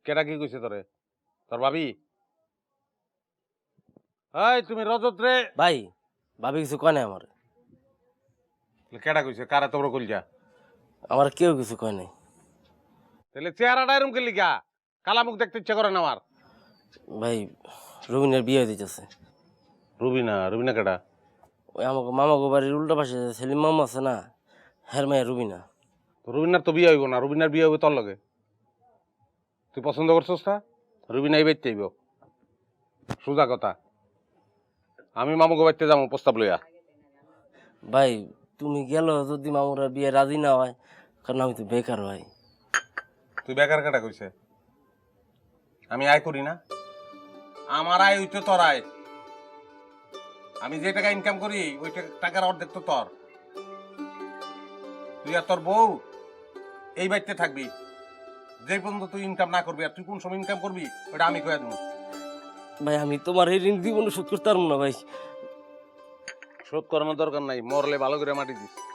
কেডা কি কইছে তোরে? তোর ভাবি? এই তুমি রজত রে। ভাই ভাবি কিছু কয় নাই আমার। কেডা কইছে? কারা তোর কইলজা? আমার কেউ কিছু কয় নাই। তাহলে চেহারাটা এরকম কে লিগা? কালা মুখ দেখতে ইচ্ছা করে না আমার। ভাই রুবিনের বিয়ে দিতেছে। রুবিনা? রুবিনা কেডা? ওই আমাকে মামাকে বাড়ির উল্টা পাশে সেলিম মামা আছে না, হ্যার মায়ের রুবিনা। রুবিনার তো বিয়ে হইব না, রুবিনার বিয়ে হইব তোর লগে। তুই পছন্দ করছস না? রুবিনা এই বাইতে আইব। সোজা কথা। আমি মামুকে বাইতে যাবো প্রস্তাব লইয়া। ভাই তুমি গেল যদি মামুরা বিয়ে রাজি না হয়, কারণ আমি তো বেকার ভাই। তুই বেকার কেটা কইছে? আমি আয় করি না? আমার আয় হইতো তোর আয়। আমি যে টাকা ইনকাম করি ওই টাকার অর্ধেক তো তোর। তুই আর তোর বউ এই বাড়িতে থাকবি যে পর্যন্ত তুই ইনকাম না করবি। আর তুই কোন সময় ইনকাম করবি ওটা আমি কয়ে দেবো। ভাই আমি তোমার এই ঋণ জীবনে শোধ করতে পারবো না ভাই। শোধ করানোর দরকার নাই, মরলে ভালো করে মাটি দিস।